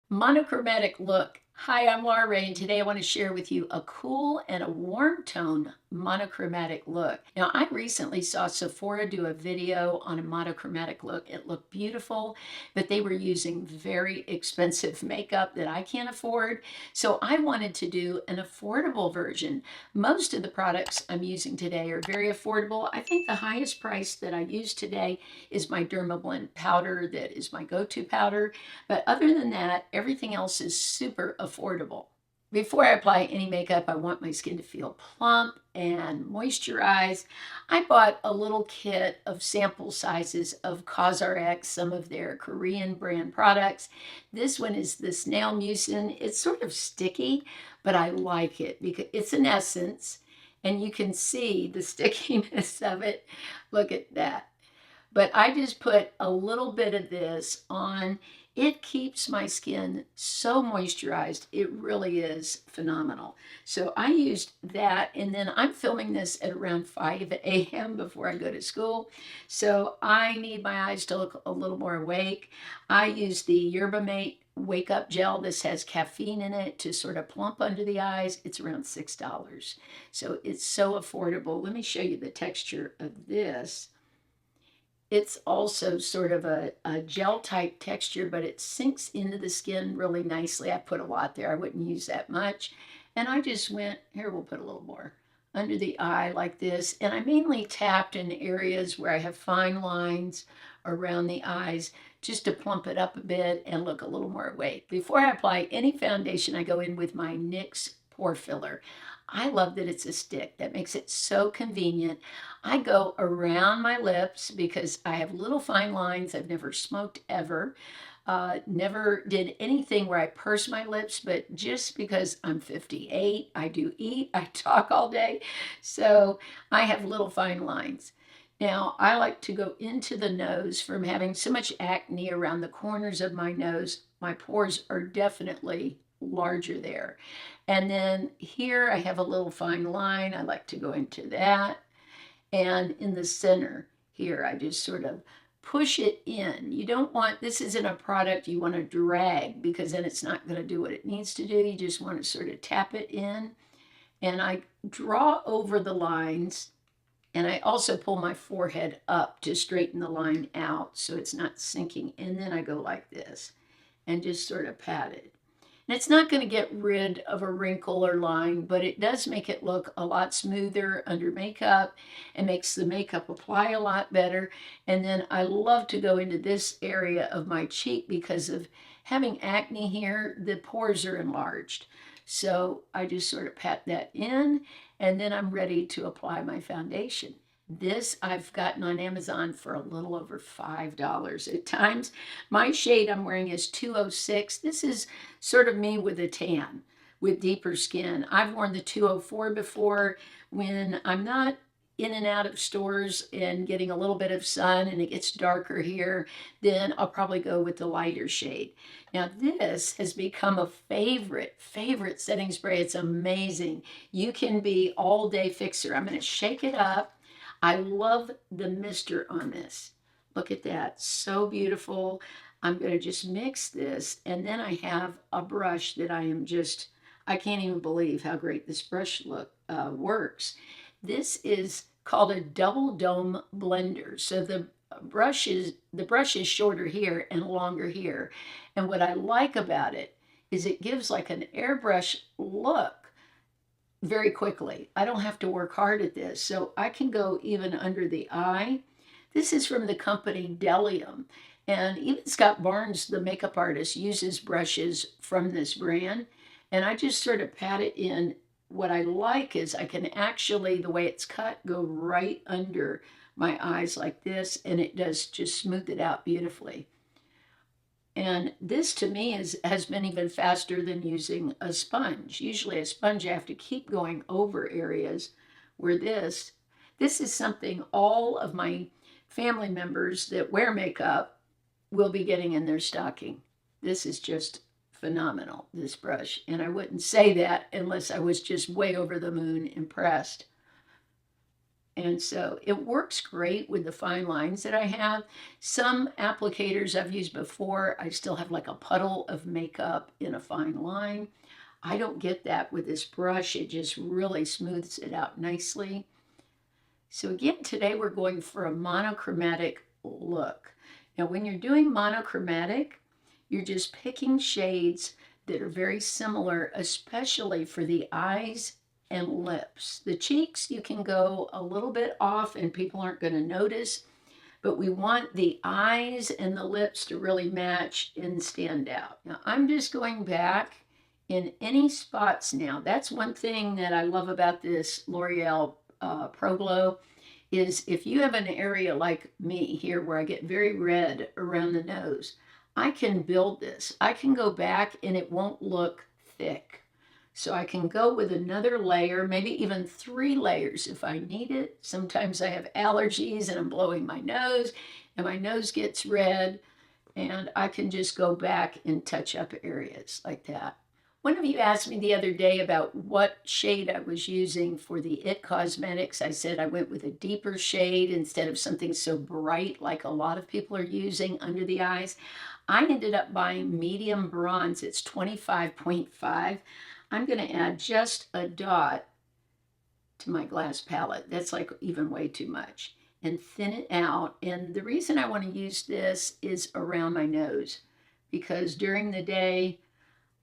Monochromatic look. Hi, I'm Laura Ray, and today I want to share with you a cool and a warm tone monochromatic look. Now, I recently saw Sephora do a video on a monochromatic look. It looked beautiful, but they were using very expensive makeup that I can't afford. So I wanted to do an affordable version. Most of the products I'm using today are very affordable. I think the highest price that I use today is my Dermablend powder that is my go-to powder. But other than that, everything else is super affordable. Before I apply any makeup, I want my skin to feel plump and moisturized. I bought a little kit of sample sizes of COSRX, some of their Korean brand products. This one is the Snail Mucin. It's sort of sticky, but I like it because it's an essence and you can see the stickiness of it. Look at that. But I just put a little bit of this on. It keeps my skin so moisturized. It really is phenomenal. So I used that, and then I'm filming this at around 5 a.m. before I go to school. So I need my eyes to look a little more awake. I use the Yerba Mate Wake Up Gel. This has caffeine in it to sort of plump under the eyes. It's around $6. So it's so affordable. Let me show you the texture of this. It's also sort of a gel type texture, but it sinks into the skin really nicely. I put a lot there. I wouldn't use that much. And I just went, here, we'll put a little more under the eye like this. And I mainly tapped in areas where I have fine lines around the eyes just to plump it up a bit and look a little more awake. Before I apply any foundation, I go in with my NYX Pore Filler. I love that it's a stick. That makes it so convenient. I go around my lips because I have little fine lines. I've never smoked ever. Never did anything where I purse my lips, but just because I'm 58, I do eat, I talk all day. So I have little fine lines. Now, I like to go into the nose from having so much acne around the corners of my nose. My pores are definitely larger there. And then here I have a little fine line. I like to go into that. And in the center here, I just sort of push it in. You don't want, this isn't a product you want to drag because then it's not going to do what it needs to do. You just want to sort of tap it in. And I draw over the lines. And I also pull my forehead up to straighten the line out so it's not sinking. And then I go like this and just sort of pat it. And it's not going to get rid of a wrinkle or line, but it does make it look a lot smoother under makeup and makes the makeup apply a lot better. And then I love to go into this area of my cheek because of having acne here, the pores are enlarged. So I just sort of pat that in, and then I'm ready to apply my foundation. This I've gotten on Amazon for a little over $5 at times. My shade I'm wearing is 206. This is sort of me with a tan, with deeper skin. I've worn the 204 before when I'm not in and out of stores and getting a little bit of sun and it gets darker here, then I'll probably go with the lighter shade. Now this has become a favorite setting spray. It's amazing. UCANBE all day fixer. I'm going to shake it up. I love the mister on this. Look at that, so beautiful. I'm going to just mix this, and then I have a brush that I can't even believe how great this brush works. This is called a double dome blender. So the brush is shorter here and longer here. And what I like about it is it gives like an airbrush look very quickly. I don't have to work hard at this. So I can go even under the eye. This is from the company Bdellium. And even Scott Barnes, the makeup artist, uses brushes from this brand. And I just sort of pat it in. What I like is I can actually, the way it's cut, go right under my eyes like this. And it does just smooth it out beautifully. And this to me has been even faster than using a sponge. Usually a sponge you have to keep going over areas where this is something all of my family members that wear makeup will be getting in their stocking. This is just phenomenal, this brush. And I wouldn't say that unless I was just way over the moon impressed. And so it works great with the fine lines that I have. Some applicators I've used before, I still have like a puddle of makeup in a fine line. I don't get that with this brush. It just really smooths it out nicely. So again, today we're going for a monochromatic look. Now, when you're doing monochromatic, you're just picking shades that are very similar, especially for the eyes and lips. The cheeks, you can go a little bit off and people aren't going to notice, but we want the eyes and the lips to really match and stand out. Now, I'm just going back in any spots now. That's one thing that I love about this L'Oreal Pro Glow is if you have an area like me here where I get very red around the nose, I can build this. I can go back and it won't look thick. So I can go with another layer, maybe even 3 layers if I need it. Sometimes I have allergies and I'm blowing my nose and my nose gets red, and I can just go back and touch up areas like that. One of you asked me the other day about what shade I was using for the IT Cosmetics. I said I went with a deeper shade instead of something so bright like a lot of people are using under the eyes. I ended up buying medium bronze. It's 25.5. I'm going to add just a dot to my glass palette. That's like even way too much. And thin it out. And the reason I want to use this is around my nose, because during the day,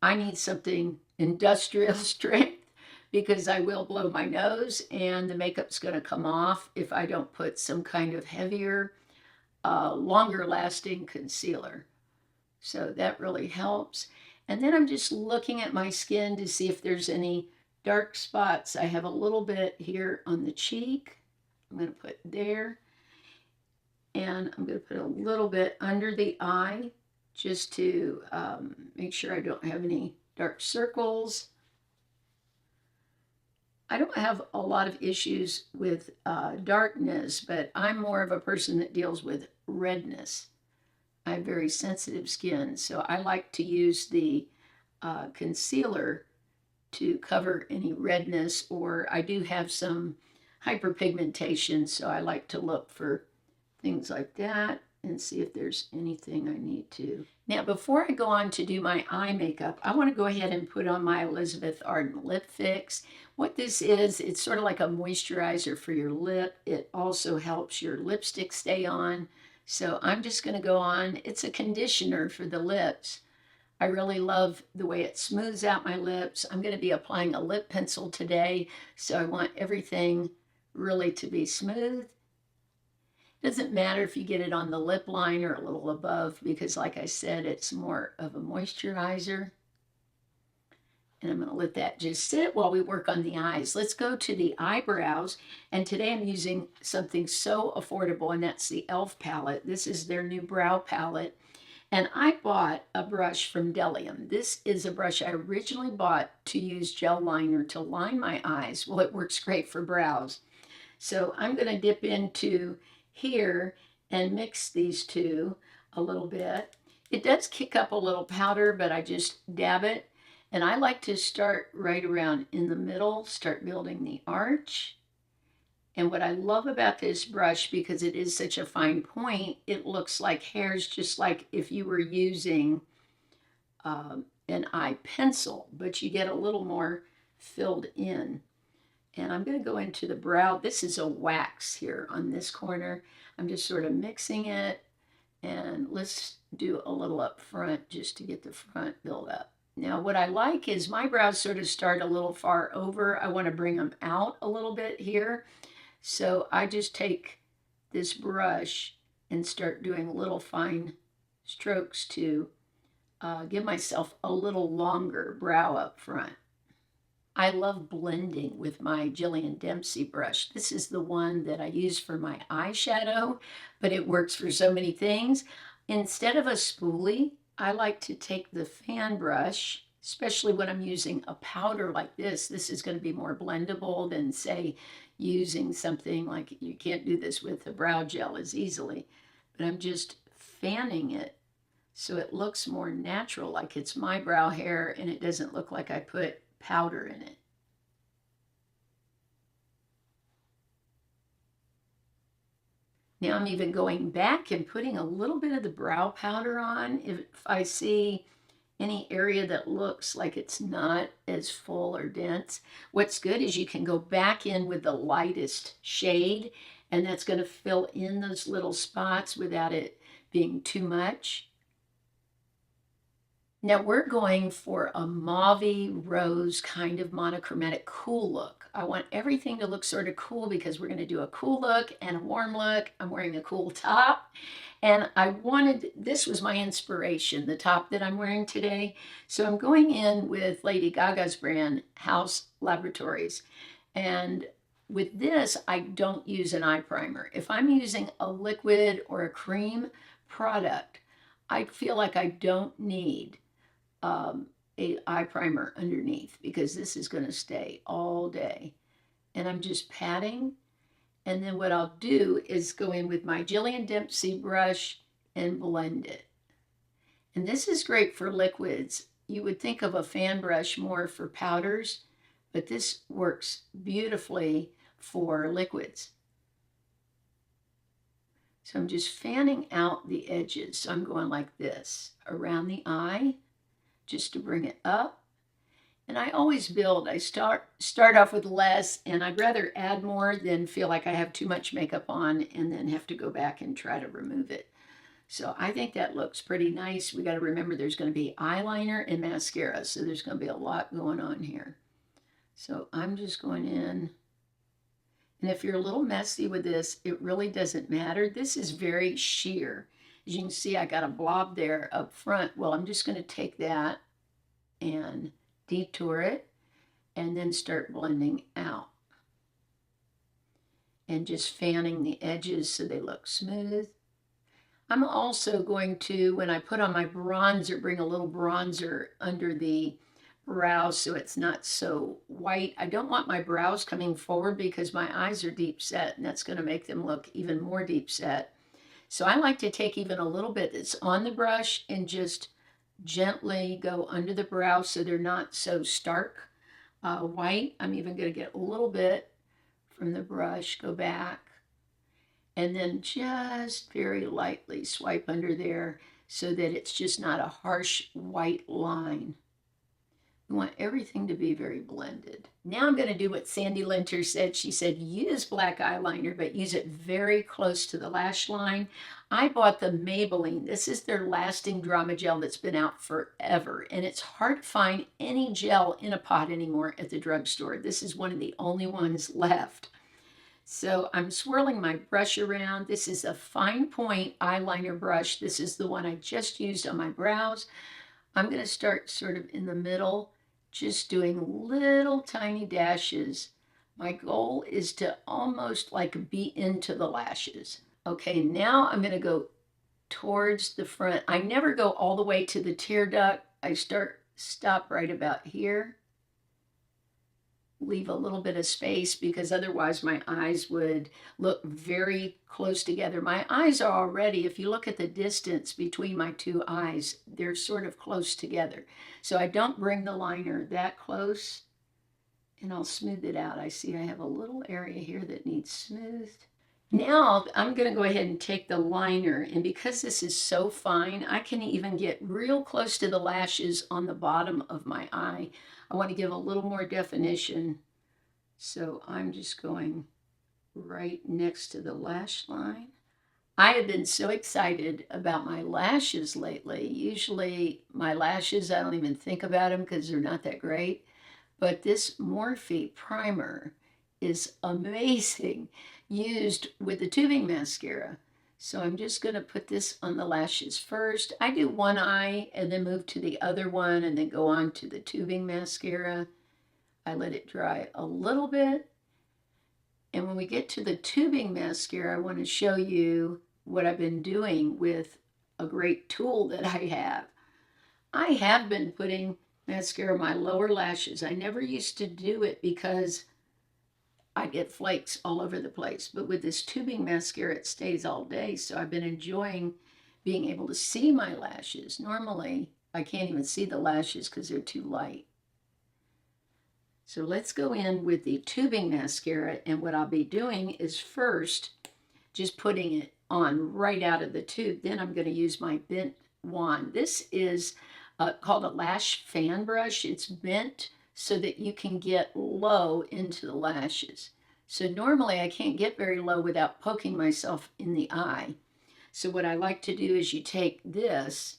I need something industrial strength because I will blow my nose and the makeup's going to come off if I don't put some kind of heavier, longer lasting concealer. So that really helps. And then I'm just looking at my skin to see if there's any dark spots. I have a little bit here on the cheek. I'm going to put there. And I'm going to put a little bit under the eye just to make sure I don't have any dark circles. I don't have a lot of issues with darkness, but I'm more of a person that deals with redness. I have very sensitive skin, so I like to use the concealer to cover any redness, or I do have some hyperpigmentation, so I like to look for things like that and see if there's anything I need to. Now, before I go on to do my eye makeup, I want to go ahead and put on my Arden Lip Fix. What this is, it's sort of like a moisturizer for your lip. It also helps your lipstick stay on. So I'm just going to go on. It's a conditioner for the lips. I really love the way it smooths out my lips. I'm going to be applying a lip pencil today, so I want everything really to be smooth. Doesn't matter if you get it on the lip line or a little above, because like I said, it's more of a moisturizer. And I'm going to let that just sit while we work on the eyes. Let's go to the eyebrows. And today I'm using something so affordable, and that's the E.l.f. palette. This is their new brow palette. And I bought a brush from Bdellium. This is a brush I originally bought to use gel liner to line my eyes. Well, it works great for brows. So I'm going to dip into here and mix these two a little bit. It does kick up a little powder, but I just dab it. And I like to start right around in the middle, start building the arch. And what I love about this brush, because it is such a fine point, it looks like hairs, just like if you were using an eye pencil, but you get a little more filled in. And I'm going to go into the brow. This is a wax here on this corner. I'm just sort of mixing it. And let's do a little up front just to get the front build up. Now, what I like is my brows sort of start a little far over. I want to bring them out a little bit here. So I just take this brush and start doing little fine strokes to give myself a little longer brow up front. I love blending with my Jillian Dempsey brush. This is the one that I use for my eyeshadow, but it works for so many things. Instead of a spoolie, I like to take the fan brush, especially when I'm using a powder like this. This is going to be more blendable than, say, using something like, you can't do this with the brow gel as easily, but I'm just fanning it so it looks more natural, like it's my brow hair, and it doesn't look like I put powder in it. Now I'm even going back and putting a little bit of the brow powder on if I see any area that looks like it's not as full or dense. What's good is you can go back in with the lightest shade, and that's going to fill in those little spots without it being too much. Now we're going for a mauve rose kind of monochromatic cool look. I want everything to look sort of cool because we're going to do a cool look and a warm look. I'm wearing a cool top, and this was my inspiration, the top that I'm wearing today. So I'm going in with Lady Gaga's brand, Haus Laboratories. And with this, I don't use an eye primer. If I'm using a liquid or a cream product, I feel like I don't need a eye primer underneath because this is going to stay all day. And I'm just patting, and then what I'll do is go in with my Jillian Dempsey brush and blend it. And this is great for liquids. You would think of a fan brush more for powders, but this works beautifully for liquids. So I'm just fanning out the edges. So I'm going like this around the eye, just to bring it up. And I always build. I start off with less, and I'd rather add more than feel like I have too much makeup on and then have to go back and try to remove it. So I think that looks pretty nice. We got to remember there's going to be eyeliner and mascara, so there's going to be a lot going on here. So I'm just going in. And if you're a little messy with this, it really doesn't matter. This is very sheer. As you can see, I got a blob there up front. Well, I'm just going to take that and detour it and then start blending out. And just fanning the edges so they look smooth. I'm also going to, when I put on my bronzer, bring a little bronzer under the brows so it's not so white. I don't want my brows coming forward because my eyes are deep set, and that's going to make them look even more deep set. So I like to take even a little bit that's on the brush and just gently go under the brow so they're not so stark white. I'm even going to get a little bit from the brush, go back, and then just very lightly swipe under there so that it's just not a harsh white line. We want everything to be very blended. Now I'm going to do what Sandy Linter said. She said, use black eyeliner, but use it very close to the lash line. I bought the Maybelline. This is their lasting drama gel that's been out forever. And it's hard to find any gel in a pot anymore at the drugstore. This is one of the only ones left. So I'm swirling my brush around. This is a fine point eyeliner brush. This is the one I just used on my brows. I'm going to start sort of in the middle, just doing little tiny dashes. My goal is to almost like be into the lashes. Okay, now I'm going to go towards the front. I never go all the way to the tear duct. I stop right about here. Leave a little bit of space because otherwise my eyes would look very close together. My eyes are already, if you look at the distance between my two eyes, they're sort of close together. So I don't bring the liner that close, and I'll smooth it out. I see I have a little area here that needs smoothed. Now I'm going to go ahead and take the liner, and because this is so fine, I can even get real close to the lashes on the bottom of my eye. I want to give a little more definition, so I'm just going right next to the lash line. I have been so excited about my lashes lately. Usually my lashes, I don't even think about them because they're not that great, but this Morphe primer is amazing, used with the tubing mascara. So I'm just going to put this on the lashes first. I do one eye and then move to the other one and then go on to the tubing mascara. I let it dry a little bit. And when we get to the tubing mascara, I want to show you what I've been doing with a great tool that I have. I have been putting mascara on my lower lashes. I never used to do it because I get flakes all over the place. But with this tubing mascara, it stays all day. So I've been enjoying being able to see my lashes. Normally, I can't even see the lashes because they're too light. So let's go in with the tubing mascara. And what I'll be doing is first just putting it on right out of the tube. Then I'm going to use my bent wand. This is called a Lash fan brush. It's bent so that you can get low into the lashes. So normally I can't get very low without poking myself in the eye. So what I like to do is you take this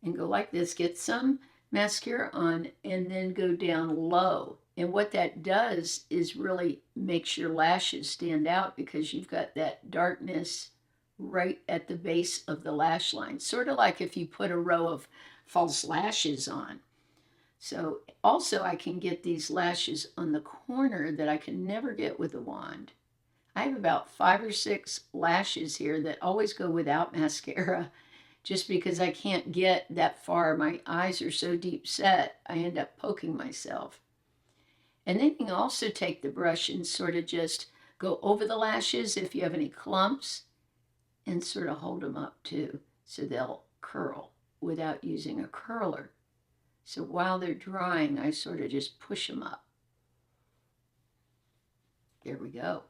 and go like this, get some mascara on, and then go down low. And what that does is really makes your lashes stand out because you've got that darkness right at the base of the lash line. Sort of like if you put a row of false lashes on. So also I can get these lashes on the corner that I can never get with a wand. I have about 5 or 6 lashes here that always go without mascara just because I can't get that far. My eyes are so deep set, I end up poking myself. And then you can also take the brush and sort of just go over the lashes if you have any clumps and sort of hold them up too so they'll curl without using a curler. So while they're drying, I sort of just push them up. There we go.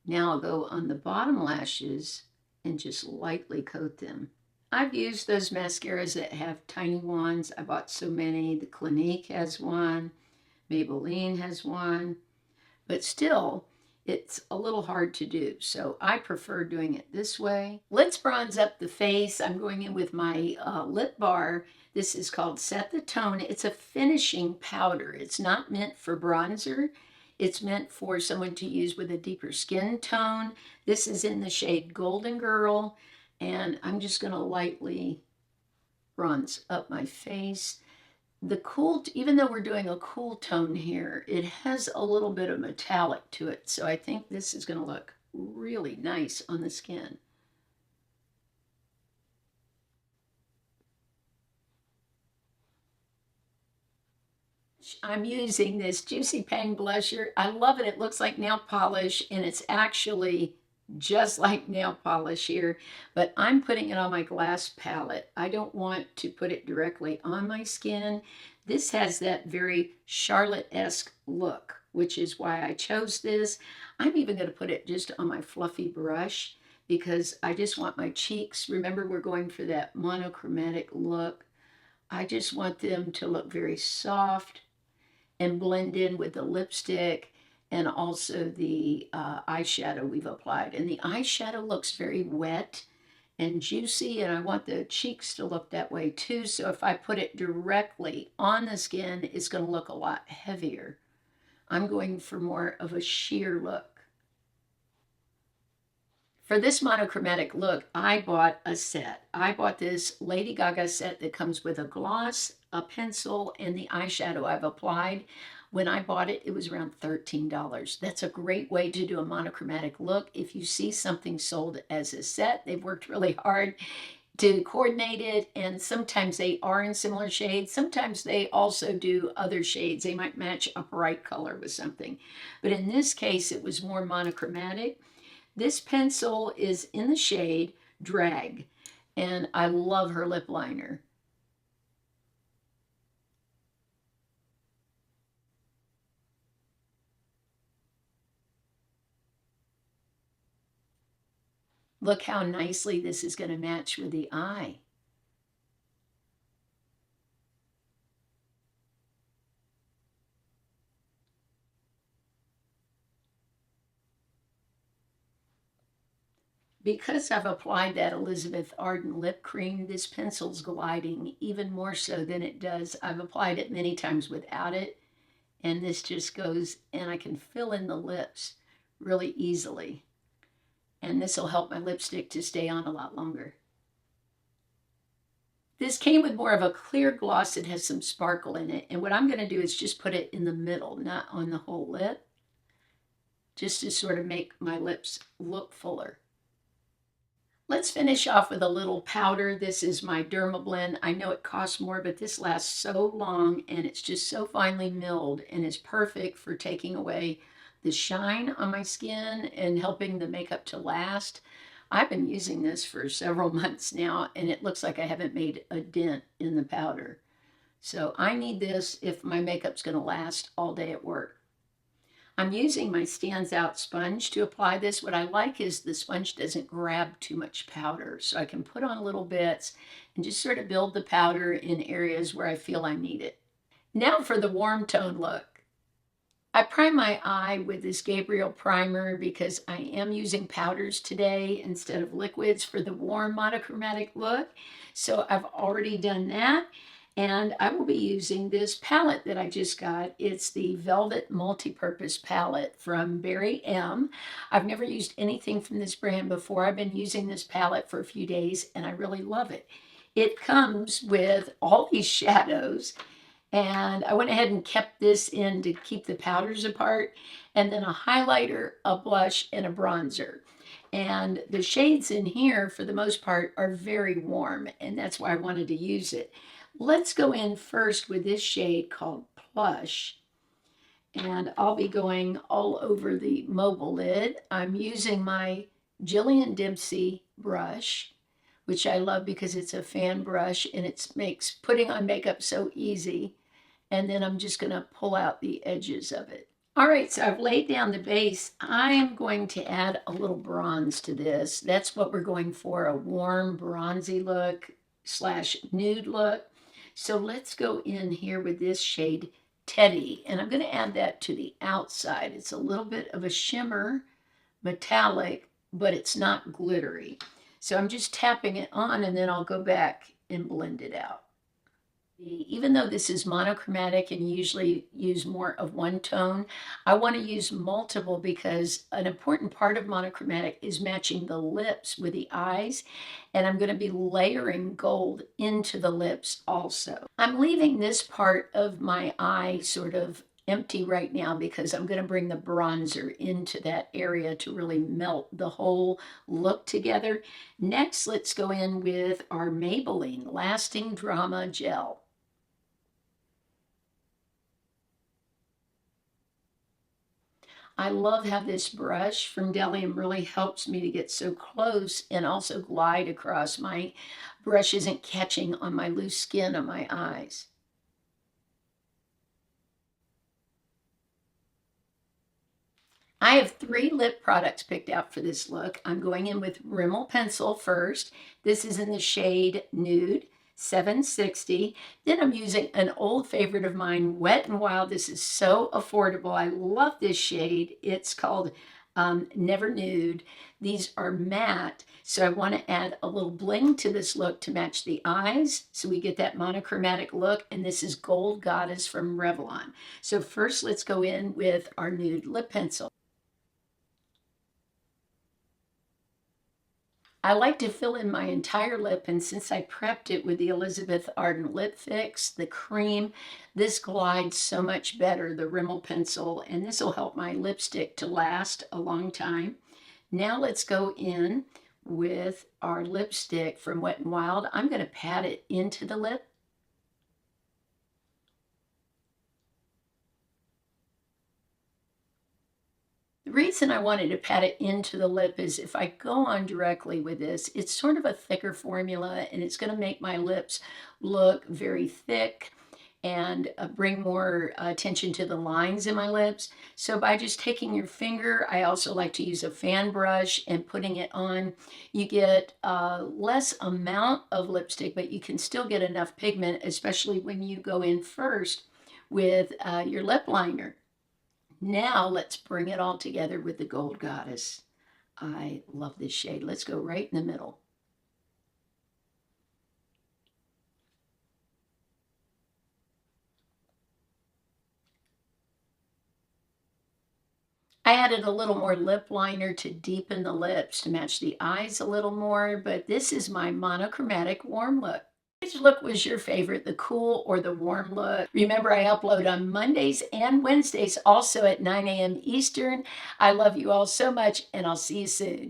Now I'll go on the bottom lashes and just lightly coat them. I've used those mascaras that have tiny wands. I bought so many. The Clinique has one. Maybelline has one. But still, it's a little hard to do. So I prefer doing it this way. Let's bronze up the face. I'm going in with my lip bar. This is called Set the Tone. It's a finishing powder. It's not meant for bronzer. It's meant for someone to use with a deeper skin tone. This is in the shade Golden Girl, and I'm just going to lightly bronze up my face. The cool, even though we're doing a cool tone here, it has a little bit of metallic to it, so I think this is going to look really nice on the skin. I'm using this Juicy Pang blusher. I love it. It looks like nail polish, and it's actually just like nail polish here, but I'm putting it on my glass palette. I don't want to put it directly on my skin. This has that very Charlotte-esque look, which is why I chose this. I'm even going to put it just on my fluffy brush because I just want my cheeks. Remember, we're going for that monochromatic look. I just want them to look very soft and blend in with the lipstick and also the eyeshadow we've applied. And the eyeshadow looks very wet and juicy, and I want the cheeks to look that way too. So if I put it directly on the skin, it's going to look a lot heavier. I'm going for more of a sheer look. For this monochromatic look, I bought a set. I bought this Lady Gaga set that comes with a gloss, a pencil, and the eyeshadow I've applied. When I bought it, it was around $13. That's a great way to do a monochromatic look. If you see something sold as a set, they've worked really hard to coordinate it, and sometimes they are in similar shades. Sometimes they also do other shades. They might match a bright color with something. But in this case, it was more monochromatic. This pencil is in the shade Drag, and I love her lip liner. Look how nicely this is going to match with the eye. Because I've applied that Elizabeth Arden lip cream, this pencil's gliding even more so than it does. I've applied it many times without it, and this just goes, and I can fill in the lips really easily. And this will help my lipstick to stay on a lot longer. This came with more of a clear gloss that has some sparkle in it, and what I'm going to do is just put it in the middle, not on the whole lip, just to sort of make my lips look fuller. Let's finish off with a little powder. This is my Dermablend. I know it costs more, but this lasts so long and it's just so finely milled and is perfect for taking away the shine on my skin and helping the makeup to last. I've been using this for several months now and it looks like I haven't made a dent in the powder. So I need this if my makeup's going to last all day at work. I'm using my Stansout sponge to apply this. What I like is the sponge doesn't grab too much powder, so I can put on little bits and just sort of build the powder in areas where I feel I need it. Now for the warm tone look. I prime my eye with this Gabriel primer because I am using powders today instead of liquids for the warm monochromatic look. So I've already done that. And I will be using this palette that I just got. It's the Velvet Multipurpose Palette from Berry M. I've never used anything from this brand before. I've been using this palette for a few days and I really love it. It comes with all these shadows, and I went ahead and kept this in to keep the powders apart, and then a highlighter, a blush, and a bronzer. And the shades in here, for the most part, are very warm, and that's why I wanted to use it. Let's go in first with this shade called Plush, and I'll be going all over the mobile lid. I'm using my Jillian Dempsey brush, which I love because it's a fan brush and it makes putting on makeup so easy. And then I'm just going to pull out the edges of it. All right, so I've laid down the base. I am going to add a little bronze to this. That's what we're going for, a warm bronzy look / nude look. So let's go in here with this shade Teddy, and I'm going to add that to the outside. It's a little bit of a shimmer, metallic, but it's not glittery. So I'm just tapping it on, and then I'll go back and blend it out. Even though this is monochromatic and usually use more of one tone, I want to use multiple because an important part of monochromatic is matching the lips with the eyes, and I'm going to be layering gold into the lips also. I'm leaving this part of my eye sort of empty right now because I'm going to bring the bronzer into that area to really melt the whole look together. Next, let's go in with our Maybelline Lasting Drama Gel. I love how this brush from Bdellium really helps me to get so close and also glide across. My brush isn't catching on my loose skin on my eyes. I have 3 lip products picked out for this look. I'm going in with Rimmel Pencil first. This is in the shade Nude 760. Then I'm using an old favorite of mine, Wet n Wild. This is so affordable. I love this shade. It's called Never Nude. These are matte, so I want to add a little bling to this look to match the eyes, so we get that monochromatic look. And this is Gold Goddess from Revlon. So first, let's go in with our nude lip pencil. I like to fill in my entire lip, and since I prepped it with the Elizabeth Arden Lip Fix, the cream, this glides so much better, the Rimmel pencil, and this will help my lipstick to last a long time. Now let's go in with our lipstick from Wet n Wild. I'm going to pat it into the lip. The reason I wanted to pat it into the lip is if I go on directly with this, it's sort of a thicker formula and it's going to make my lips look very thick and bring more attention to the lines in my lips. So by just taking your finger, I also like to use a fan brush and putting it on, you get less amount of lipstick, but you can still get enough pigment, especially when you go in first with your lip liner. Now let's bring it all together with the Gold Goddess. I love this shade. Let's go right in the middle. I added a little more lip liner to deepen the lips to match the eyes a little more, but this is my monochromatic warm look. Which look was your favorite, the cool or the warm look? Remember, I upload on Mondays and Wednesdays, also at 9 a.m. Eastern. I love you all so much, and I'll see you soon.